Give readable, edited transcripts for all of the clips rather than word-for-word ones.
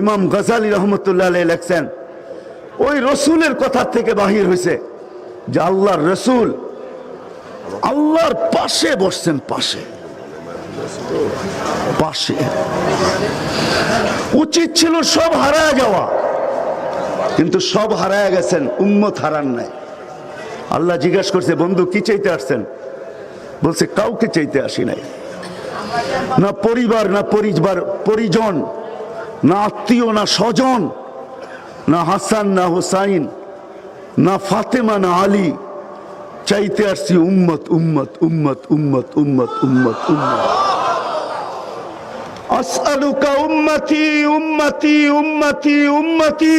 ইমাম গাজালি রহমতুল্লাহ আলাইহি লেখছেন, ওই রসুলের কথা থেকে বাহির হয়েছে যে আল্লাহর রসুল আল্লাহর পাশে বসছেন, পাশে পাশে। উচিত ছিল সব হারায় যাওয়া, কিন্তু সব হারায় গেছেন, উম্মত হারান নাই। আল্লাহ জিজ্ঞাসা করছে, বন্ধু কি চাইতে আসছেন? বলছে কাউকে চাইতে আসি নাই, না পরিবার, না পরিজন, না আত্মীয়, না স্বজন, না হাসান, না হুসাইন, না ফাতেমা, না আলী। চাইতে আসছি উম্মত, উম্মত, উম্মত, উম্মত, উম্মত, উম্মত, উম্মত। আসআলুকা উম্মতি উম্মতি উম্মতি উম্মতি।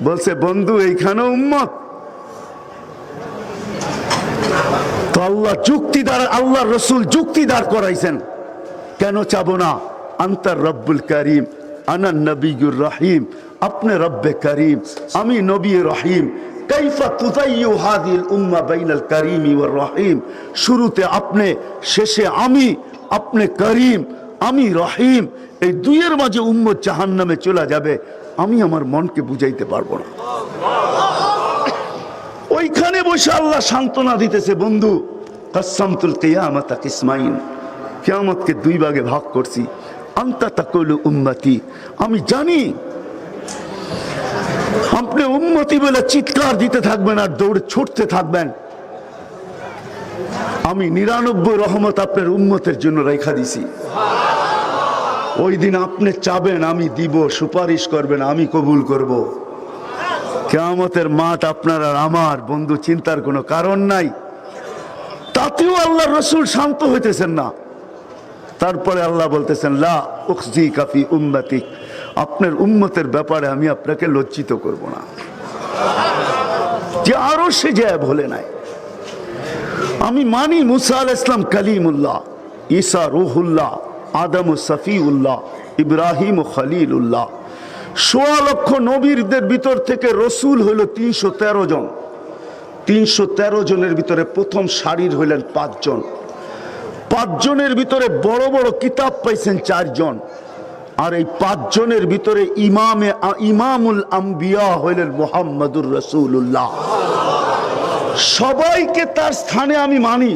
বলছে বন্ধু এইখানে উম্মত। তো আল্লাহ যুক্তিদার, আল্লাহ রসুল যুক্তিদার করাইছেন, কেন চাবো না? আন্তার রব্বুল করিম, আনা নবিয়ুর রহিম। আপনি রব্বে করিম, আমি নবী রহিম। কাইফা তুযায়্যু হাযিহিল উম্মাহ বাইনাল করিমি ওয়ার রহিম। শুরুতে আপনি, শেষে আমি। আপনি করিম, আমি রহিম। এই দুইয়ের মাঝে উম্মত জাহান্নামে চলে যাবে, আমি আমার মনকে বুঝাইতে পারবো না। ওইখানে বসে আল্লাহ সান্ত্বনা দিতেছে, বন্ধু কাসসামতুল কিয়ামাতা কিসমাইন, কিয়ামতকে দুই ভাগে ভাগ করছি। আনতা তাকুলু উম্মতি, আমি জানি আপনি উম্মতি বলে চিৎকার দিতে থাকবেন আর দৌড়ে ছুটতে থাকবেন। আমি 99 রহমত আপনার উম্মতের জন্য রেখা দিছি। ওই দিন আপনি চাবেন আমি দিব, সুপারিশ করবেন আমি কবুল করব। কিয়ামতের মাঠ আপনার আর আমার, বন্ধু চিন্তার কোনো কারণ নাই। তাতেও আল্লাহ রসুল শান্ত হইতেছেন না। তারপরে আল্লাহ বলতেছেন, লা উখজিকা ফি উম্মতিক, আপনার উম্মতের ব্যাপারে আমি আপনাকে লজ্জিত করব না। যে আরো সে যায় বলে নাই। আমি মানি মুসা আলাইহিস সালাম কালিমুল্লাহ, ঈসা রূহুল্লাহ, আদম সফিউল্লাহ, ইব্রাহিম খলিলুল্লাহ। ১৬ লক্ষ নবীদের ভিতর থেকে রসুল হইল ৩১৩ জন। ৩১৩ জনের ভিতরে প্রথম সারির হইলেন ৫ জন। ৫ জনের ভিতরে বড় বড় কিতাব পাইছেন ৪ জন। আর এই ৫ জনের ভিতরে ইমামুল আম্বিয়া হইলেন মুহাম্মদুর রাসূলুল্লাহ। সবাইকে তার স্থানে আমি মানি,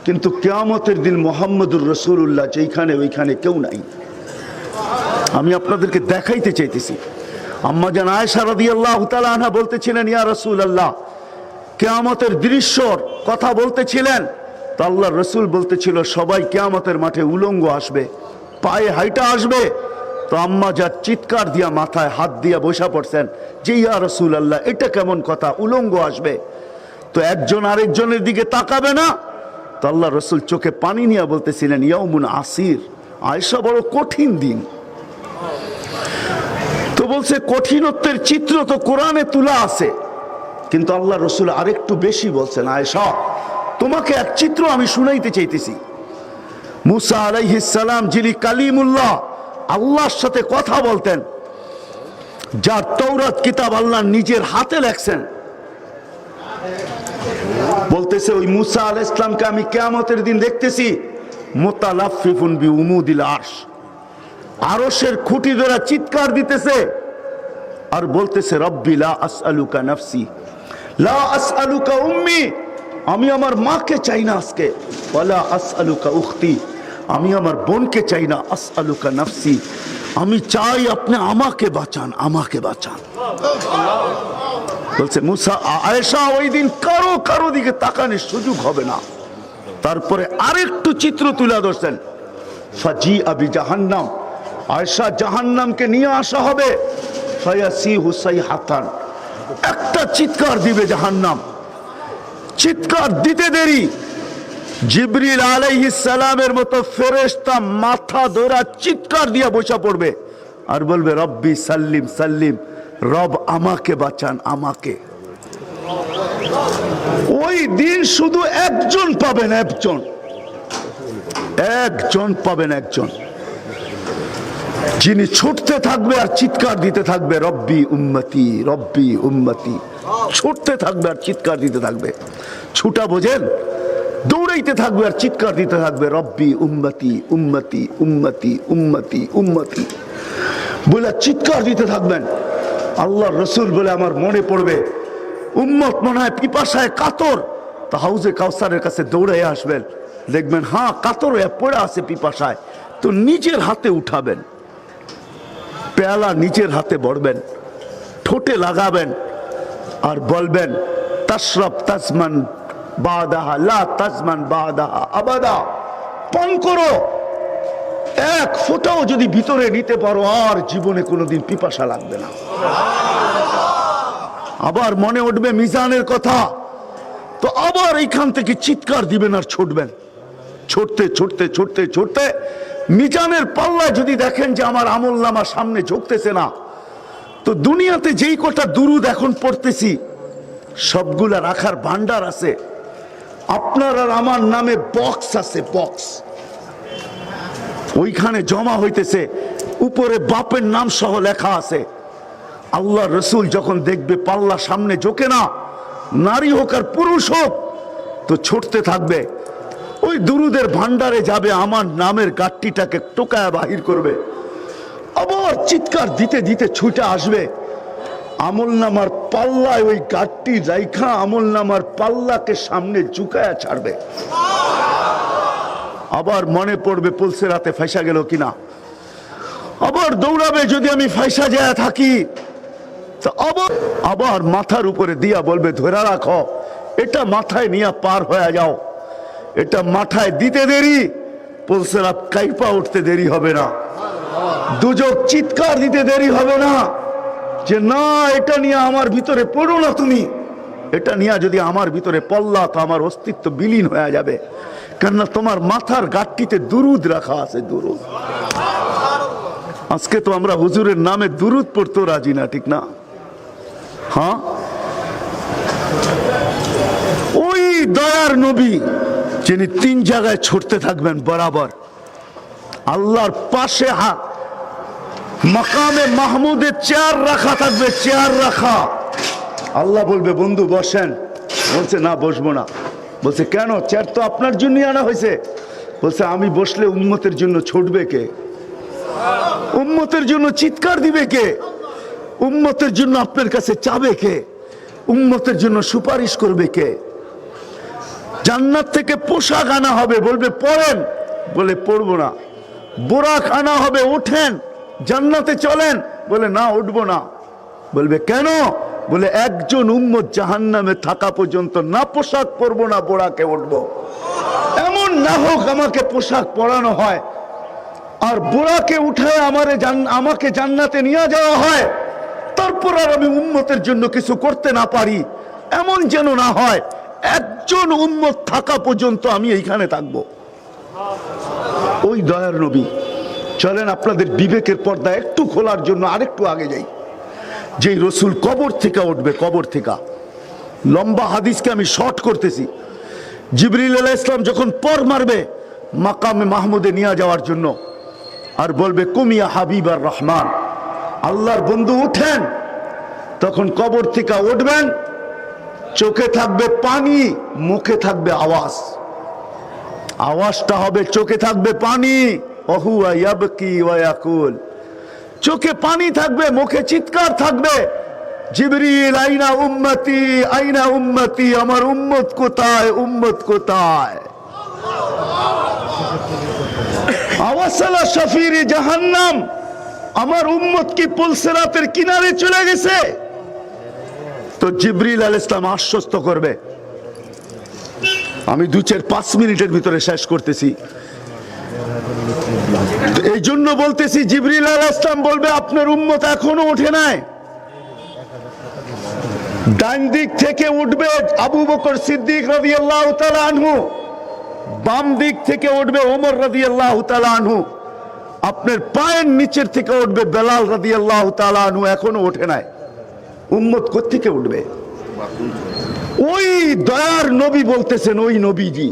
কিন্তু কিয়ামতের দিন মুহাম্মদুর রাসূলুল্লাহ যেখানে ওইখানে কেউ নাই। আমি আপনাদেরকে দেখাইতে চাইতেছি। আম্মা জান আয়েশা রাদিয়াল্লাহু তাআলা আনহা বলতেছিলেন, ইয়া রাসূলুল্লাহ, কিয়ামতের দৃশ্যর কথা বলতেছিলেন। তো আল্লাহর রাসূল বলতেছিল, সবাই কিয়ামতের মাঠে উলঙ্গ আসবে, পায়ে হাইটা আসবে। তো আম্মা জান চিৎকার দিয়া মাথায় হাত দিয়া বসা পড়ছেন যে, ইয়া রাসূলুল্লাহ, এটা কেমন কথা, উলঙ্গ আসবে? তো একজন আরেকজনের দিকে তাকাবে না। তো আল্লাহর রাসূল চোখে পানি নিয়ে বলতেছিলেন, ইয়াউমুন আসির, আয়েশা বড় কঠিন দিন। তো বলছে, কঠিনত্বের চিত্র তো কোরআনে তুলা আছে, কিন্তু আল্লাহ রসুল আরেকটু বেশি বলছেন, আয়েশা তোমাকে এক চিত্র আমি শুনাইতে চাইতেছি। মুসা আলাইহিস সালাম, যিনি কালিমুল্লাহ, আল্লাহর সাথে কথা বলতেন, যার তৌরাত কিতাব আল্লাহ নিজের হাতে লেখছেন, বলতেছে ওই মুসা আলাইহিস সালামকে আমি কিয়ামতের দিন দেখতেছি মুতালাফফিফুন বিউমুদিল আরশ, আরশের খুঁটি ধরে চিৎকার দিতেছে আর বলতেছে, রব্বি লা আসআলুকা নাফসি, লা আসআলুকা উম্মি, আমি আমার মাকে চাই না আজকে, ওয়ালা আসআলুকা উখতি, আমি আমার বোনকে চাই না, আসআলুকা নাফসি, আমি চাই আপনি আমাকে বাঁচান, আমাকে বাঁচান। বলছে মুসা, আয়েশা ওই দিন কারো কারো দিকে তাকানোর সুযোগ হবে না। তারপরে আরেকটু চিত্র তুলে ধরছেন, ফাজি আবি জাহান্নাম, আয়েশা জাহান্নামকে নিয়ে আসা হবে, ফায়াসিহু সাইহাতান, একটা চিৎকার দিবে জাহান্নাম। চিৎকার দিতে দেরি জিবরিল আলাইহিস সালামের মতো ফেরেশতা মাথা ধরে চিৎকার দিয়া বসা পড়বে আর বলবে, রব্বি সাল্লিম সাল্লিম, রব আমাকে বাঁচান, আমাকে। ওই দিন শুধু একজন পাবেন, একজন পাবেন, একজন, যিনি ছুটতে থাকবে আর চিৎকার দিতে থাকবে, রব্বি উম্মতি, রব্বি উম্মতি। ছুটতে থাকবে আর চিৎকার দিতে থাকবে। ছুটা বোঝেন? দৌড়াইতে থাকবে আর চিৎকার দিতে থাকবে, রব্বি উম্মতি, উম্মতি, উম্মতি, উম্মতি, উম্মতি। বলে চিৎকার দিতে থাকবেন। আল্লাহ রসুল বলে আমার মনে পড়বে উম্মত মনে হয় পিপাসায় কাতর, তো হাউজে কাউসারের কাছে দৌড়ে আসবেন, দেখবেন হ্যাঁ কাতর হয়ে পড়ে আছে পিপাসায়, তো নিজের হাতে উঠাবেন, পেয়ালা নিজের হাতে ভরবেন, ঠোঁটে লাগাবেন আর বলবেন তাশরাব তাজমান বাদাহা লা তাজমান বাদাহা আবাদা, পান করো, এক ফোঁটাও যদি ভিতরে নিতে পারো আর জীবনে কোনোদিন পিপাসা লাগবে না। আবার মনে উঠবে মিজানের কথা, তো আবার এইখান থেকে চিৎকার দিবেন আর ছুটবেন, ছুটতে ছুটতে ছুটতে ছুটতে মিজানের পাল্লায় যদি দেখেন যে আমার আমল নামা সামনে ঝুঁকতেছে না, তো দুনিয়াতে যেই কটা দুরুদ এখন পড়তেছি সবগুলা রাখার ভান্ডার আছে। আপনার আর আমার নামে বক্স আছে, বক্স, ওইখানে জমা হইতেছে, উপরে বাপের নাম সহ লেখা আছে। আল্লাহ রসুল যখন দেখবে পাল্লা সামনে ঝোঁকে না, নারী হোক আর পুরুষ হোক, তো ছুটতে থাকবে, ওই দুরুদের ভান্ডারে যাবে, আমার নামের গাট্টিটাকে টোকায় বাহির করবে, আবার চিৎকার দিতে দিতে ছুটে আসবে, আমল নামার পাল্লায় ওই গাট্টি রাইখা আমল নামার পাল্লাকে সামনে ঝুঁকায়া ছাড়বে। আবার মনে পড়বে পলসে রাতে ফাইসা গেল কিনা, আবার দৌড়াবে যদি আমি ফাইসা যায় থাকি, তো আবার মাথার উপরে দিয়া বলবে ধরে রাখো, এটা মাথায় নিয়ে পার হয়ে যাও, এটা মাথায় দিতে দেরি পলসে রাত কাইপা উঠতে দেরি হবে না, দুজক চিৎকার দিতে দেরি হবে না, যে না এটা নিয়ে আমার ভিতরে পড়ো না তুমি, এটা নিয়ে যদি আমার ভিতরে পড়লা তো আমার অস্তিত্ব বিলীন হয়ে যাবে, কেননা তোমার মাথার গাট্টিতে দুরুদ রাখা আছে, দুরুদ। আজকে তো আমরা হুজুরের নামে দুরুদ পড়তেও রাজি না, ঠিক না? হ্যাঁ, ওই দয়ার নবী যিনি 3 জায়গায় ছুটতে থাকবেন বরাবর, আল্লাহর পাশে হাত, মাকামে মাহমুদের চেয়ার রাখা থাকবে, চেয়ার রাখা, আল্লাহ বলবে বন্ধু বসেন, বলছে না বসবো না, বলছে কেন, চেয়ার তো আপনার জন্যই আনা হয়েছে, বলছে আমি বসলে উম্মতের জন্য ছুটবে কে, উম্মতের জন্য চিৎকার দিবে কে, উম্মতের জন্য আপনার কাছে চাবে কে, উম্মতের জন্য সুপারিশ করবে কে, জান্নাত থেকে পোশাক আনা হবে, বলবে পড়েন, বলে পড়বো না, বোরাক আনা হবে, ওঠেন জান্নাতে চলেন, বলে না উঠবো না, বলবে কেন, বলে একজন উম্মত জাহান্নামে থাকা পর্যন্ত না পোশাক পরবো না বোরাকে উঠবো, এমন না হোক আমাকে পোশাক পরানো হয় আর বোরাকে উঠায় আমাকে জান্নাতে নিয়ে যাওয়া হয়, তারপর আর আমি উম্মতের জন্য কিছু করতে না পারি, এমন যেন না হয়, একজন উম্মত থাকা পর্যন্ত আমি এইখানে থাকবো। ওই দয়ার নবী। চলেন আপনাদের বিবেকের পর্দা একটু খোলার জন্য আরেকটু আগে যাই। যেই রসুল কবর থেকে উঠবে, কবর থেকে, লম্বা হাদিসকে আমি শর্ট করতেছি, জিবরিল আলাইহিস সালাম যখন পর মারবে মাকামে মাহমুদে নিয়ে যাওয়ার জন্য, আর বলবে কুমিয়া হাবিবার রহমান, আল্লাহর বন্ধু উঠেন, তখন কবর থেকে উঠবেন, চোখে থাকবে পানি, মুখে থাকবে আওয়াজ, আওয়াজটা হবে চোখে থাকবে পানি, ওহুয়া ইয়াবকি ওয়া ইয়াকুল, চোখে পানি থাকবে, মুখে চিৎকার থাকবে, জিবরিল আইনা উম্মতি, আইনা উম্মতি, আমার উম্মত কোথায়, উম্মত কোথায়, আওয়াসালা শাফিরি জাহান্নাম, আমার উম্মত কি পুলসিরাতের কিনারে চলে গেছে, তো জিবরিল আলাইহিস সালাম আশ্বস্ত করবে। আমি 2-4-5 মিনিটের ভিতরে শেষ করতেছি, এই জন্য বলতেছি জিবরিল আলাইহিস সালাম বলবে আপনার উম্মত এখনো ওঠে নাই, ডান দিক থেকে উঠবে আবু বকর সিদ্দিক রাদিয়াল্লাহু তাআলা আনহু, বাম দিক থেকে উঠবে ওমর রাদিয়াল্লাহু তাআলা আনহু, আপনার পায়ের নিচের থেকে উঠবে বেলাল রাদিয়াল্লাহু তাআলা আনহু, এখনো ওঠে নাই, উম্মত কোত্থেকে উঠবে? ওই দয়ার নবী বলতেছেন, ওই নবীজি,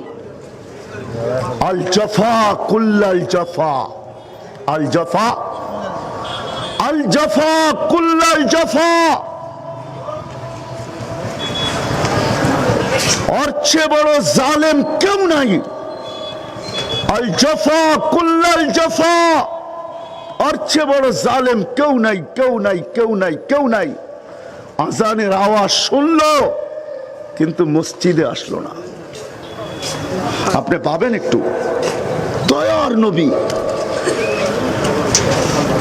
আল জাফা কুল্লাল জাফা, আল জাফা, আল জাফা কুল্লাল জাফা, और से बड़ो जालिम क्यों नहीं, अल जफा कुल्लल जफा, ওর চেয়ে বড় জালেম কেউ নাই, কেউ নাই, কেউ নাই, কেউ নাই। আজানের আওয়াজ শুনলো কিন্তু মসজিদে আসলো না। আপনি পাবেন একটু দয়ার নবী,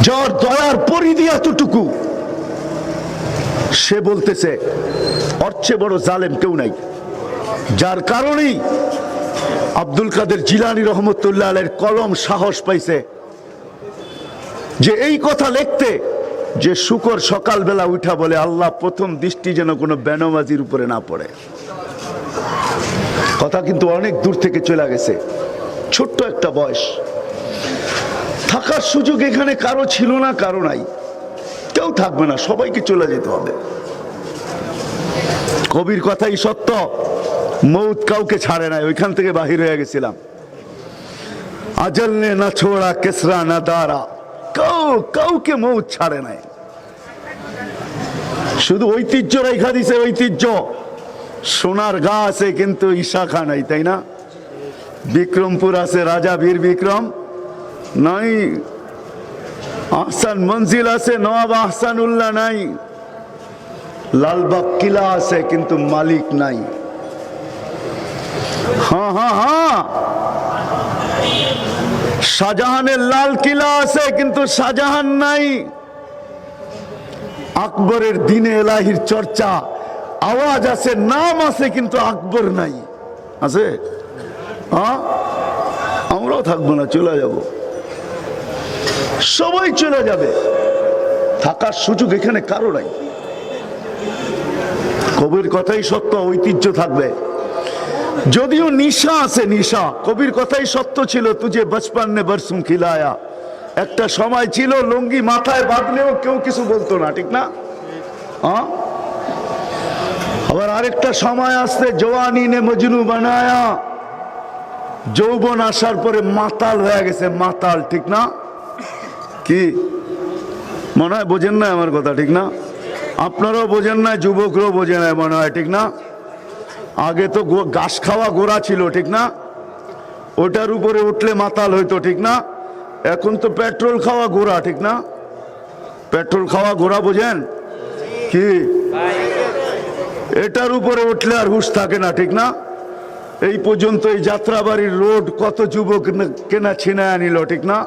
যার দয়ার পরিধি এতটুকু, সে বলতেছে ওর চেয়ে বড় জালেম কেউ নাই। যার কারণেই আব্দুল কাদের জিলানী রহমতুল্লাহ আলাইহির কলম সাহস পাইছে যে এই কথা লিখতে, যে শুকর সকালবেলা উঠা বলে আল্লাহ প্রথম দৃষ্টি যেন কোনো বেনামাজির উপরে না পড়ে। কথা কিন্তু অনেক দূর থেকে চলে গেছে, ছোট্ট একটা বয়স, থাকার সুযোগ এখানে কারো ছিল না, কারো নাই, কেউ থাকবে না, সবাইকে চলে যেতে হবে। কবির কথাই সত্য, মৌত কাউকে ছাড়ে নাই। ওইখান থেকে বাহির হয়ে গেছিলাম। আজল নে না ছোড়া কেসরা না দারা, কাউকে মৌত ছাড়ে নাই। শুধু ঐতিহ্য রেখা দিছে, ঐতিহ্য। সোনার গা আছে কিন্তু ঈশা খা নাই, তাই না? বিক্রমপুর আছে রাজা বীর বিক্রম নাই, আহসান মঞ্জিল আছে নবাব আহসানুল্লাহ নাই, লালবাগ কিলা আছে কিন্তু মালিক নাই। হ্যাঁ হ্যাঁ হ্যাঁ, শাহজাহানের লাল কিলা আছে কিন্তু শাহজাহান নাই। আকবরের দিনে এলাহির চর্চা, আওয়াজ আছে, নাম আছে কিন্তু আকবর নাই। আছে? হ্যাঁ, আমরাও থাকবো না, চলে যাব, সবাই চলে যাবে, থাকার সুযোগ এখানে কারো নাই। কবির কথাই সত্য, ঐতিহ্য থাকবে। যদিও নিশা আছে, নিশা, কবির কথাই সত্য ছিল, তুঝে বচপন নে বরসুম খিলায়া। একটা সময় ছিল লুঙ্গি মাথায় বাঁধলেও কেউ কিছু বলতো না, ঠিক না? হ্যাঁ, আবার আরেকটা সময় আসছে জওয়ানি নে মজনু বানায়া, যৌবন আসার পরে মাতাল হয়ে গেছে, মাতাল, ঠিক না? কি মনে হয় বোঝেন না আমার কথা, ঠিক না? আপনারাও বোঝেন না, যুবকরাও বোঝে না মনে হয়, ঠিক না? আগে তো ঘাস খাওয়া গোড়া ছিল, ঠিক না? ওটার উপরে উঠলে মাতাল হইতো, ঠিক না? এখন তো পেট্রোল খাওয়া গোড়া, ঠিক না? পেট্রোল খাওয়া গোড়া বোঝেন কি? এটার উপরে উঠলে আর হুঁশ থাকে না, ঠিক না? এই পর্যন্ত এই যাত্রাবাড়ির রোড কত যুবক কেনা ছিনায় নিল, ঠিক না?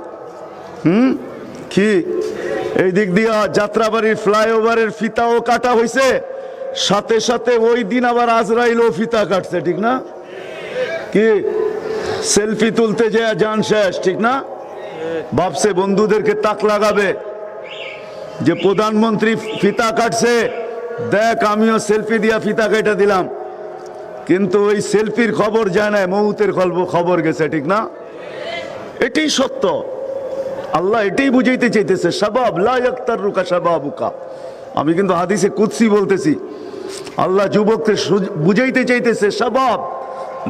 কি এই দিক দিয়া যাত্রাবাড়ির ফ্লাইওভারের ফিতাও কাটা হয়েছে, সাথে সাথে ওই দিন আবার আজরাইলও ফিতা কাটছে, ঠিক না? কি সেলফি তুলতে যায় জান শেষ, ঠিক না? ভাবছে বন্ধুদেরকে তাক লাগাবে যে প্রধানমন্ত্রী ফিতা কাটছে, দেখ আমিও সেলফি দিয়া ফিতা কেটে দিলাম, কিন্তু ওই সেলফির খবর যায় না, মৌতের খবর গেছে, ঠিক না? এটাই সত্য। আল্লাহ এটাই বুঝাইতে চাইতেছে, শাবাব লা ইয়াক্তারুকা শাবাবুকা। আমি কিন্তু হাদিসে কুদসি বলতেছি, আল্লাহ যুবককে বুঝাইতে চাইতেছে, শাবাব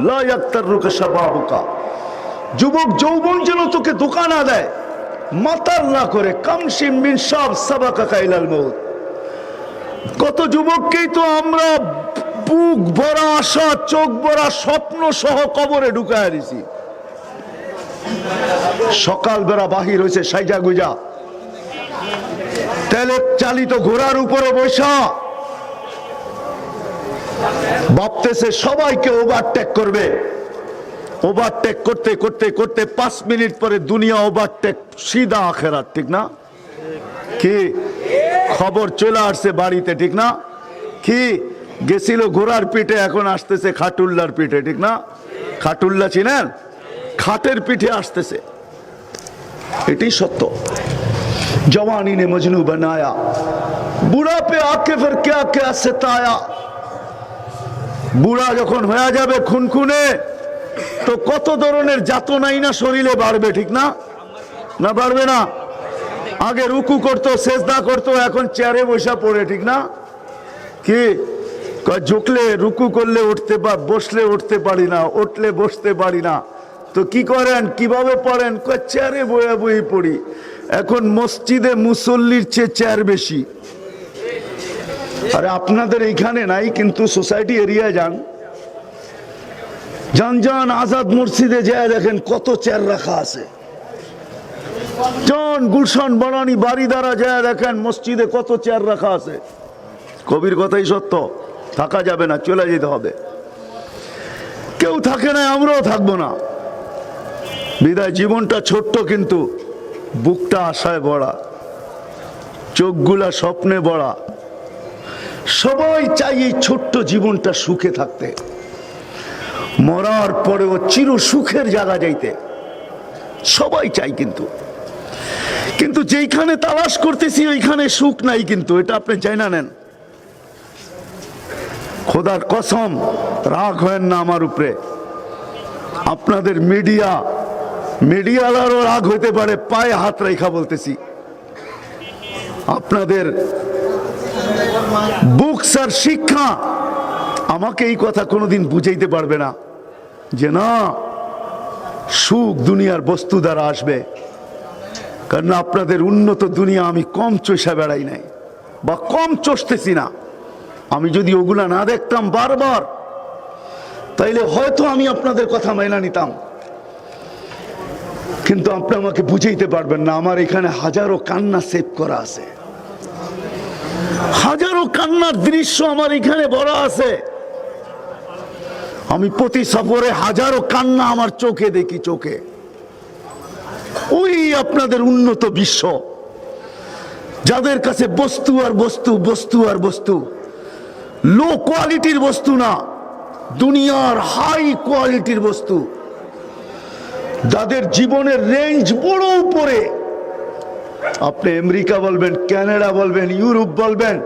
লা ইয়াক্তারুকা শাবাবুকা, যুবক যৌবন যেন তোকে ধোঁকা না দেয়, মাতাল না করে। কামশিম মিন শাব সাবাকাকা ইলাল মউত। কত যুবককেই তো আমরা বুক ভরা আশা, চোখ ভরা স্বপ্ন সহ কবরে ঢুকায় দিছি। সকালবেলা বাহির হয়েছে সাইজা গুজা, তেলের চালিত ঘোড়ার উপরে বসা, ভাবতেছে সবাইকে ওভারটেক করবে। ওভারটেক করতে করতে করতে 5 মিনিট পরে দুনিয়া ওভারটেক, সিধা আখেরাত, ঠিক না? কি খবর চলে আসছে বাড়িতে, ঠিক না? কি গেছিল ঘোড়ার পিঠে, এখন আসতেছে খাটুল্লার পিঠে, ঠিক না? খাটুল্লা চিনেন? খাটের পিঠে আসতেছে। এটাই সত্য। জওয়ানি নে মজনু বানায়া, বুড়া পে আকে ফির ক্যা ক্যা সতায়া। বুড়া যখন হয়ে যাবে খুনখুনে, তো কত ধরনের যাতনাই না শরীরে বাড়বে, ঠিক না? না বাড়বে না? আগে রুকু করতো, সেজদা করতো, এখন চেয়ারে বসা পড়ে, ঠিক না? কি ঝুঁকলে রুকু করলে উঠতে বসলে উঠতে পারি না, উঠলে বসতে পারি না, তো কি করেন, কিভাবে পড়েন? চেয়ারে বয়া বই পড়ি। এখন মসজিদে মুসল্লির চেয়ে চেয়ার বেশি। আরে আপনাদের এইখানে নাই, কিন্তু সোসাইটি এরিয়ায় যান, যান আজাদ মসজিদে যায় দেখেন কত চেয়ার রাখা আছে। জন গুলশান বনানী বাড়ি দ্বারা যায় দেখেন মসজিদে কত চেয়ার রাখা আছে। কবির কথাই সত্য, থাকা যাবে না, চলে যেতে হবে। কেউ থাকে না, আমরাও থাকবো না। বিদায় জীবনটা ছোট্ট, কিন্তু বুকটা আশায় ভরা, চোখগুলা স্বপ্নে ভরা। সবাই চাই এই ছোট্ট জীবনটা সুখে থাকতে, মরার পরেও চির সুখের জায়গা যাইতে সবাই চাই। কিন্তু যেইখানে তালাশ করতেছি ওইখানে সুখ নাই। কিন্তু এটা আপনি জানা নেন, খোদার কসম, রাগ হয় না আমার উপরে। আপনাদের মিডিয়ালারও রাগ হইতে পারে, পায়ে হাত রেখা বলতেছি। আপনাদের বুকস আর শিক্ষা আমাকে এই কথা কোনোদিন বুঝাইতে পারবে না যে না, সুখ দুনিয়ার বস্তু দ্বারা আসবে। কারণ আপনাদের উন্নত দুনিয়া আমি কম চষা বেড়াই নাই, বা কম চষতেছি না। আমি যদি ওগুলা না দেখতাম বারবার, তাইলে হয়তো আমি আপনাদের কথা মেনে নিতাম। কিন্তু আপনি আমাকে বুঝাইতে পারবেন না। আমার এখানে হাজারো কান্না সেভ করা আছে, হাজারো কান্নার দৃশ্য আমার এখানে ভরা আছে। আমি প্রতি সফরে হাজারো কান্না আমার চোখে দেখি, চোখে। ওই আপনাদের উন্নত বিশ্ব, যাদের কাছে বস্তু আর বস্তু, বস্তু আর বস্তু, লো কোয়ালিটির বস্তু না, দুনিয়ার হাই কোয়ালিটির বস্তু, যাদের জীবনের রেঞ্জ বড় উপরে। আপনি আমেরিকা বলবেন, কানাডা বলবেন, ইউরোপ বলবেন,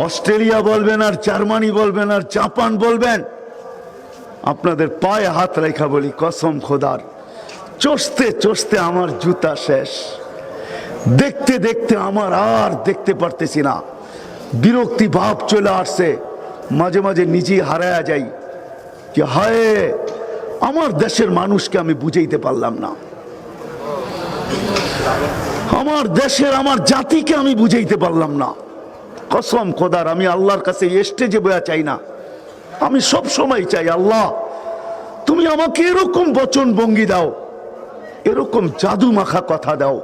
অস্ট্রেলিয়া বলবেন, আর জার্মানি বলবেন, আর জাপান বলবেন, আপনাদের পায়ে হাত রেখা বলি কসম খোদার, চষতে চষতে আমার জুতা শেষ। দেখতে দেখতে আমার আর দেখতে পারতেছি না, বিরক্তি ভাব চলে আসছে। মাঝে মাঝে নিজেই হারায়া যাই যে হায়, আমার দেশের মানুষকে আমি বুঝাইতে পারলাম না, আমার দেশের, আমার জাতিকে আমি বুঝাইতে পারলাম না। কসম খোদার, আমি আল্লাহর কাছে স্টেজে বয়া চাই না, আমি সব সময় চাই আল্লাহ তুমি আমাকে এরকম বচন ভঙ্গি দাও, এরকম জাদু মাখা কথা দাও,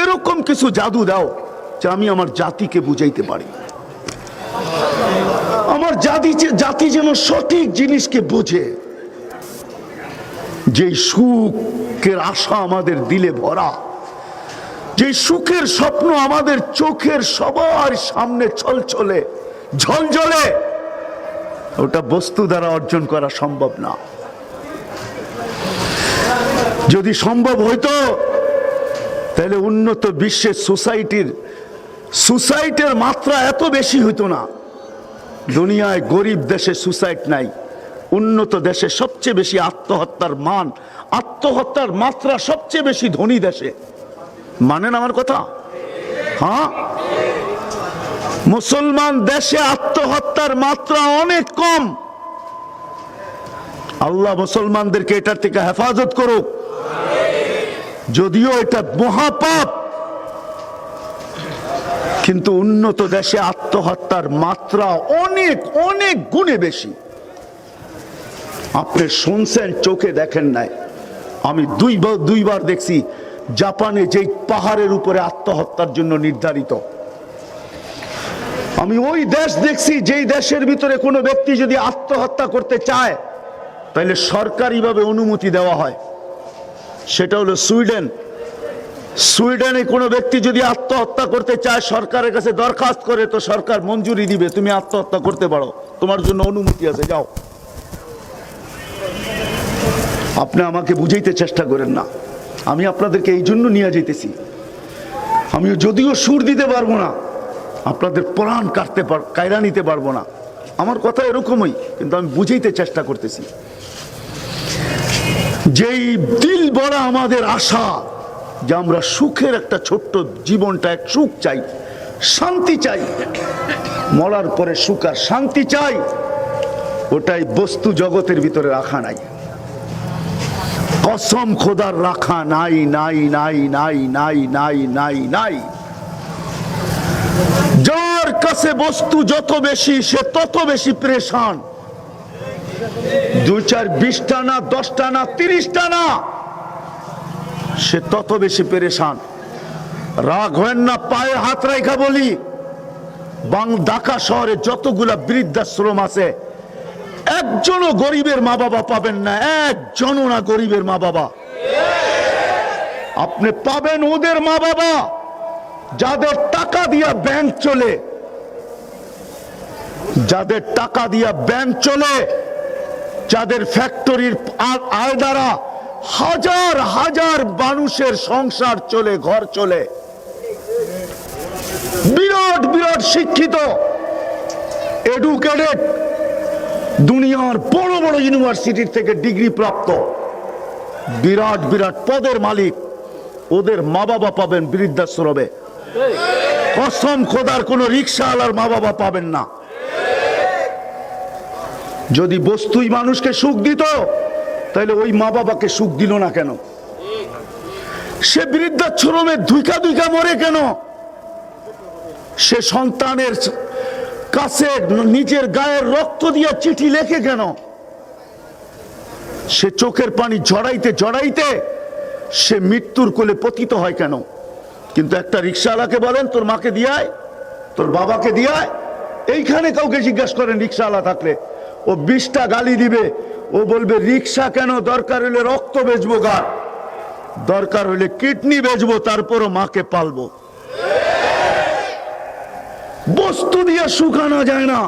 এরকম কিছু জাদু দাও যে আমি আমার জাতিকে বুঝাইতে পারি, আমার জাতি যেন সঠিক জিনিসকে বোঝে। যে সুখের আশা আমাদের দিলে ভরা, যে সুখের স্বপ্ন আমাদের চোখের সবার সামনে ছলছলে ঝলঝলে, ওটা বস্তু দ্বারা অর্জন করা সম্ভব না। যদি সম্ভব হইতো তাহলে উন্নত বিশ্বের সুসাইডের মাত্রা এত বেশি হইতো না। দুনিয়ায় গরিব দেশে সুসাইড নাই, উন্নত দেশে সবচেয়ে বেশি আত্মহত্যার মাত্রা সবচেয়ে বেশি ধনী দেশে। মানেন আমার কথা? হ্যাঁ, মুসলমান দেশে আত্মহত্যার মাত্রা অনেক কম। আল্লাহ মুসলমানদেরকে এটার থেকে হেফাজত করুক। যদিও এটা মহাপাপ, কিন্তু উন্নত দেশে আত্মহত্যার মাত্রা অনেক অনেক গুণে বেশি। আপনি শুনছেন, চোখে দেখেন নাই। আমি দুইবার দেখছি জাপানে যেই পাহাড়ের উপরে আত্মহত্যার জন্য নির্ধারিত। আমি ওই দেশ দেখছি যেই দেশের ভিতরে কোনো ব্যক্তি যদি আত্মহত্যা করতে চায় তাহলে সরকারিভাবে অনুমতি দেওয়া হয়। সেটা হলো সুইডেন। সুইডেনে কোনো ব্যক্তি যদি আত্মহত্যা করতে চায়, সরকারের কাছে দরখাস্ত করে, তো সরকার মঞ্জুরি দিবে, তুমি আত্মহত্যা করতে পারো, তোমার জন্য অনুমতি আছে, যাও। আপনি আমাকে বুঝাইতে চেষ্টা করেন না, আমি আপনাদেরকে এই জন্য নিয়ে যেতেছি। আমি যদিও সুর দিতে পারবো না, আপনাদের প্রাণ কায়রা নিতে পারবো না, আমার কথা এরকমই, কিন্তু আমি বুঝাইতে চেষ্টা করতেছি। যেই দিল বড়া আমাদের আশা যে আমরা সুখের একটা ছোট্ট জীবনটা, এক সুখ চাই, শান্তি চাই, মরার পরে সুখ আর শান্তি চাই, ওটাই বস্তু জগতের ভিতরে রাখা নাই। কসম খোদার রাখা নাই, নাই নাই নাই নাই নাই নাই নাই। যার কাছে বস্তু যত বেশি, সে তত বেশি পরেশান। 2, 4, 20টা না, 10টা না, 30টা না, সে তত বেশি পেরেশান। রাগ হয় না, পায়ে হাত রাখা বলি, ঢাকা শহরে যতগুলা বৃদ্ধাশ্রম আছে একজনও গরিবের মা বাবা পাবেন না, একজনও না গরিবের মা বাবা। আপনি পাবেন ওদের মা বাবা যাদের টাকা দিয়া ব্যাংক চলে, যাদের টাকা দিয়া ব্যাংক চলে, যাদের ফ্যাক্টরির আয় দ্বারা হাজার হাজার মানুষের সংসার চলে, ঘর চলে, বিরাট বিরাট শিক্ষিত, এডুকেটেড, দুনিয়ার বড় বড় ইউনিভার্সিটির থেকে ডিগ্রি প্রাপ্ত, বিরাট বিরাট পদের মালিক, ওদের মা বাবা পাবেন বৃদ্ধাশ্রমে। কসম খোদার, কোন রিক্সাওয়ালার মা বাবা পাবেন না। যদি বস্তুই মানুষকে সুখ দিত তাহলে ওই মা বাবাকে সুখ দিল না কেন? সে বৃদ্ধাশ্রমে ধুইকা ধুইকা মরে কেন? সে সন্তানের কাছে নিজের গায়ের রক্ত দিয়ে চিঠি লেখে কেন? সে চোখের পানি ঝরাইতে ঝরাইতে সে মৃত্যুর কোলে পতিত হয় কেন? কিন্তু একটা রিক্সাওয়ালাকে বলেন তোর মাকে দিয়ায়, তোর বাবাকে দিয়ায়, এইখানে কাউকে জিজ্ঞাসা করেন রিক্সাওয়ালা থাকলে, ও 20টা গালি দিবে। ও বলবে রিক্সা কেন, দরকার হলে রক্ত বেচবো, গা দরকার হলে কিডনি বেচবো, তারপরও মাকে পালবো। বস্তু দিয়ে সুখ আনা যায় না।